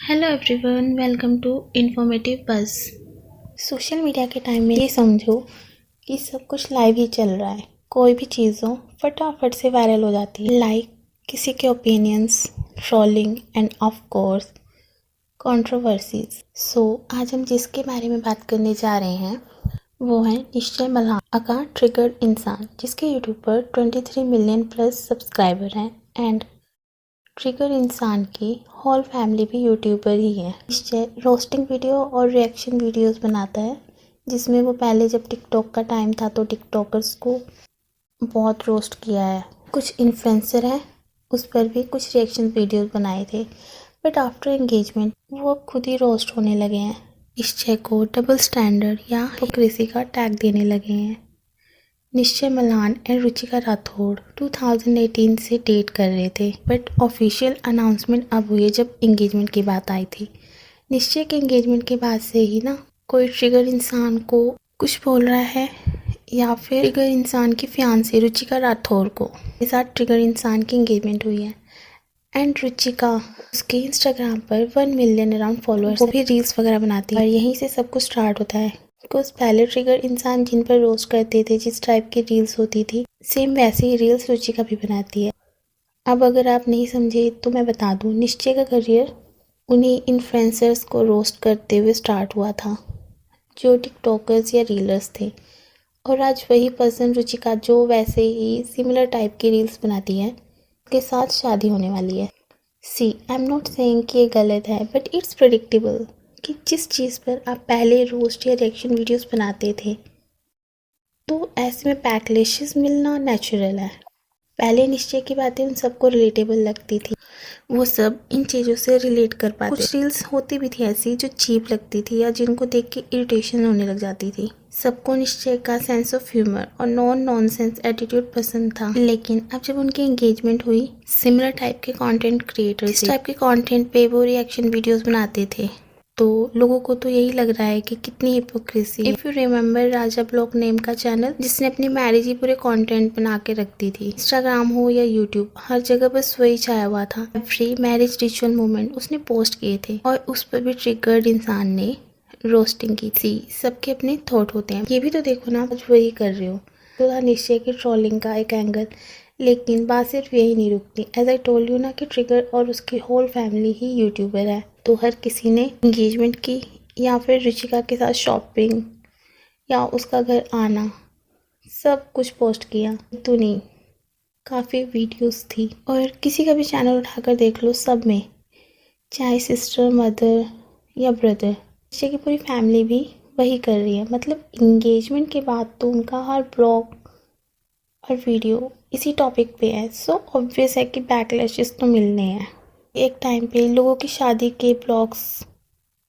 Hello everyone, welcome to informative bus. Social media के time में ये समझो कि सब कुछ लाइव ही चल रहा है। कोई भी चीज़ हो फटाफट से वायरल हो जाती है, लाइक किसी के opinions, trolling and of course controversies. आज हम जिसके बारे में बात करने जा रहे हैं वो है निश्चय मल्हान का ट्रिगर्ड इंसान, जिसके यूट्यूब पर 23 मिलियन प्लस सब्सक्राइबर हैं एंड ट्रिगर इंसान की होल फैमिली भी यूट्यूबर ही है। निश्चय रोस्टिंग वीडियो और रिएक्शन वीडियोस बनाता है, जिसमें वो पहले जब टिकटॉक का टाइम था तो टिकटॉकर्स को बहुत रोस्ट किया है। कुछ इन्फ्लुएंसर हैं उस पर भी कुछ रिएक्शन वीडियोस बनाए थे, बट आफ्टर एंगेजमेंट वो अब खुद ही रोस्ट होने लगे हैं। निश्चय को डबल स्टैंडर्ड या हिपोक्रेसी का टैग देने लगे हैं। निश्चय मल्हान एंड रुचिका राठौड़ 2018 से डेट कर रहे थे, बट ऑफिशियल अनाउंसमेंट अब हुई है जब एंगेजमेंट की बात आई थी। निश्चय के एंगेजमेंट के बाद से ही ना कोई ट्रिगर इंसान को कुछ बोल रहा है या फिर ट्रिगर इंसान की फियांसे रुचिका राठौड़ को के साथ ट्रिगर इंसान की एंगेजमेंट हुई है। एंड रुचिका उसके इंस्टाग्राम पर 1 मिलियन अराउंड फॉलोअर्स, वो भी रील्स वगैरह बनाती है और यहीं से सब कुछ स्टार्ट होता है। बिकॉज पहले ट्रिगर इंसान जिन पर रोस्ट करते थे, जिस टाइप की रील्स होती थी, सेम वैसे ही रील्स रुचिका भी बनाती है। अब अगर आप नहीं समझे तो मैं बता दूं, निश्चय का करियर उन्हीं इन्फ्लुएंसर्स को रोस्ट करते हुए स्टार्ट हुआ था जो टिकटॉकर्स या रीलर्स थे, और आज वही पर्सन रुचिका जो वैसे ही सिमिलर टाइप की रील्स बनाती है के साथ शादी होने वाली है। आई एम नॉट सेइंग कि ये गलत है, बट इट्स प्रेडिक्टेबल कि जिस चीज़ पर आप पहले रोस्ट या रिएक्शन वीडियोस बनाते थे तो ऐसे में बैकलैशेस मिलना नेचुरल है। पहले निश्चय की बातें उन सबको रिलेटेबल लगती थी, वो सब इन चीज़ों से रिलेट कर पाते। कुछ रील्स होती भी थी ऐसी जो चीप लगती थी या जिनको देख के इरिटेशन होने लग जाती थी। सबको निश्चय का सेंस ऑफ ह्यूमर और नॉनसेंस एटीट्यूड पसंद था, लेकिन अब जब उनकी एंगेजमेंट हुई, सिमिलर टाइप के कंटेंट क्रिएटर्स, इस टाइप के कंटेंट पे वो रिएक्शन वीडियोस बनाते थे, तो लोगों को तो यही लग रहा है कि कितनी hypocrisy. If you remember Raja blog name का चैनल, जिसने अपनी मैरिज ही पूरे कंटेंट बना के रखती थी, इंस्टाग्राम हो या यूट्यूब, हर जगह बस वही छाया हुआ था। एवरी मैरिज रिचुअल मोमेंट उसने पोस्ट किए थे और उस पर भी ट्रिगर्ड इंसान ने रोस्टिंग की थी। सबके अपने थॉट होते हैं, ये भी तो देखो ना, आज वही कर रहे हो। तो था निश्चय की ट्रोलिंग का एक एंगल, लेकिन बात सिर्फ यही नहीं रुकती। एज आई टोल्ड यू ना कि ट्रिगर और उसकी होल फैमिली ही यूट्यूबर है, तो हर किसी ने एंगेजमेंट की या फिर रुचिका के साथ शॉपिंग या उसका घर आना, सब कुछ पोस्ट किया। तो नहीं, काफ़ी वीडियोस थी, और किसी का भी चैनल उठाकर देख लो, सब में चाहे सिस्टर, मदर या ब्रदर, निश्चय की पूरी फैमिली भी वही कर रही है। मतलब एंगेजमेंट के बाद तो उनका हर ब्लॉग और वीडियो इसी टॉपिक पे है, सो ऑब्वियस है कि बैकलैशेस तो मिलने हैं। एक टाइम पे लोगों की शादी के ब्लॉग्स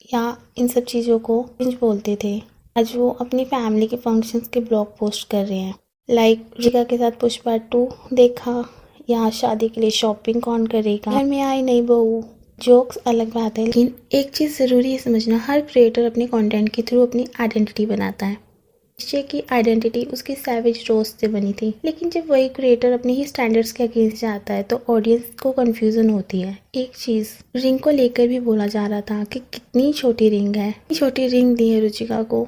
या इन सब चीज़ों को क्रिंज बोलते थे, आज वो अपनी फैमिली के फंक्शंस के ब्लॉग पोस्ट कर रहे हैं। लाइक रिका के साथ पुष्पा 2 देखा, या शादी के लिए शॉपिंग कौन करेगा, घर में आई नई बहू। जोक्स अलग बात है, लेकिन एक चीज़ ज़रूरी है समझना, हर क्रिएटर अपने कंटेंट के थ्रू अपनी आइडेंटिटी बनाता है। निश्चय की आइडेंटिटी उसकी सैवेज रोस्ट से बनी थी, लेकिन जब वही क्रिएटर अपने ही स्टैंडर्ड्स के अगेंस्ट जाता है तो ऑडियंस को कंफ्यूजन होती है। एक चीज़ रिंग को लेकर भी बोला जा रहा था कि कितनी छोटी रिंग है, छोटी रिंग दी है रुचिका को,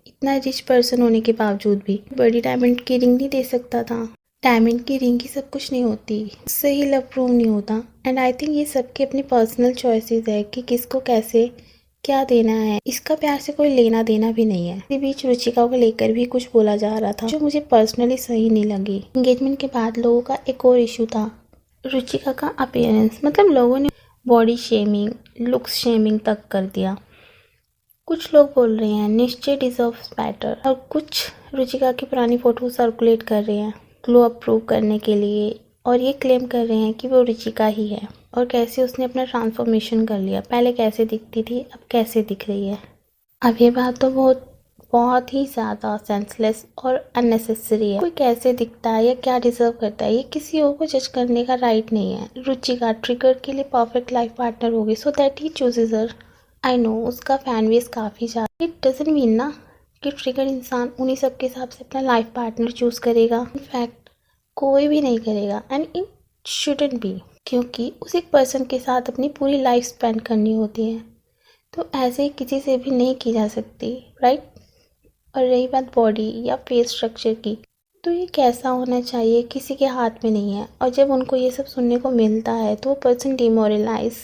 इतना रिच पर्सन होने के बावजूद भी बड़ी डायमंड की रिंग नहीं दे सकता था। डायमंड की रिंग ही सब कुछ नहीं होती, उससे ही लव प्रूव नहीं होता। एंड आई थिंक ये सबके अपनी पर्सनल चॉइसेस है कि किसको कैसे क्या देना है, इसका प्यार से कोई लेना देना भी नहीं है। इसी बीच रुचिका को लेकर भी कुछ बोला जा रहा था जो मुझे पर्सनली सही नहीं लगी। एंगेजमेंट के बाद लोगों का एक और इशू था रुचिका का अपीयरेंस, मतलब लोगों ने बॉडी शेमिंग, लुक्स शेमिंग तक कर दिया। कुछ लोग बोल रहे हैं निश्चय डिजर्व्स बेटर, और कुछ रुचिका की पुरानी फोटो सर्कुलेट कर रहे हैं ग्लो अप प्रूव करने के लिए, और ये क्लेम कर रहे हैं कि वो रुचिका ही है और कैसे उसने अपना ट्रांसफॉर्मेशन कर लिया। पहले कैसे दिखती थी, अब कैसे दिख रही है। अब ये बात तो बहुत ही ज़्यादा सेंसलेस और अननेसेसरी है। कोई कैसे दिखता है या क्या डिजर्व करता है, ये किसी और को जज करने का राइट नहीं है। रुचिका ट्रिगर के लिए परफेक्ट लाइफ पार्टनर होगी, so that he chooses her. I know उसका फैन बेस काफ़ी ज़्यादा, इट डजंट मीन ना कि ट्रिगर इंसान उन्हीं सब के हिसाब से अपना लाइफ पार्टनर चूज़ करेगा। इनफैक्ट कोई भी नहीं करेगा, एंड इट शुडंट बी। क्योंकि उस एक पर्सन के साथ अपनी पूरी लाइफ स्पेंड करनी होती है, तो ऐसे किसी से भी नहीं की जा सकती, राइट। और रही बात बॉडी या फेस स्ट्रक्चर की, तो ये कैसा होना चाहिए किसी के हाथ में नहीं है। और जब उनको ये सब सुनने को मिलता है तो वो पर्सन डिमोरलाइज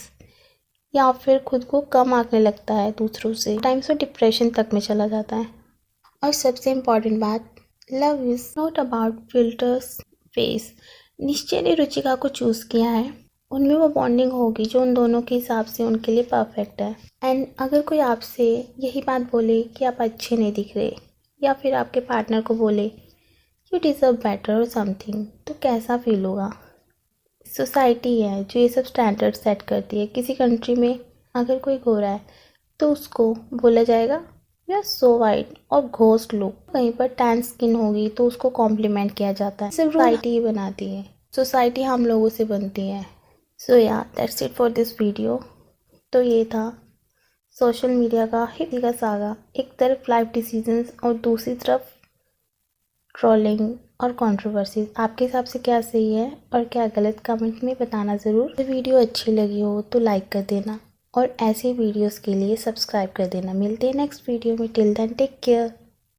या फिर खुद को कम आंकने लगता है दूसरों से, टाइम्स वो डिप्रेशन तक में चला जाता है। और सबसे इम्पॉर्टेंट बात, love is not about filters face. निश्चय ने रुचिका को चूज़ किया है, उनमें वो बॉन्डिंग होगी जो उन दोनों के हिसाब से उनके लिए परफेक्ट है। एंड अगर कोई आपसे यही बात बोले कि आप अच्छे नहीं दिख रहे, या फिर आपके पार्टनर को बोले यू डिज़र्व बेटर और समथिंग, तो कैसा फील होगा। सोसाइटी है जो ये सब स्टैंडर्ड सेट करती है। किसी कंट्री में अगर कोई गोरा है तो उसको बोला जाएगा यू आर सो वाइट और घोस्ट लुक। कहीं पर टैन स्किन होगी तो उसको कॉम्प्लीमेंट किया जाता है। सिर्फ सोसाइटी ही बनाती है, सोसाइटी हम लोगों से बनती है। सो या that's it for this video. तो ये था सोशल मीडिया का हिट का सागा। एक तरफ लाइफ डिसीजंस और दूसरी तरफ ट्रोलिंग और कंट्रोवर्सीज। आपके हिसाब से क्या सही है और क्या गलत, कमेंट में बताना ज़रूर। तो वीडियो अच्छी लगी हो तो लाइक कर देना और ऐसे वीडियोस के लिए सब्सक्राइब कर देना। मिलते हैं नेक्स्ट वीडियो में। Till then take care.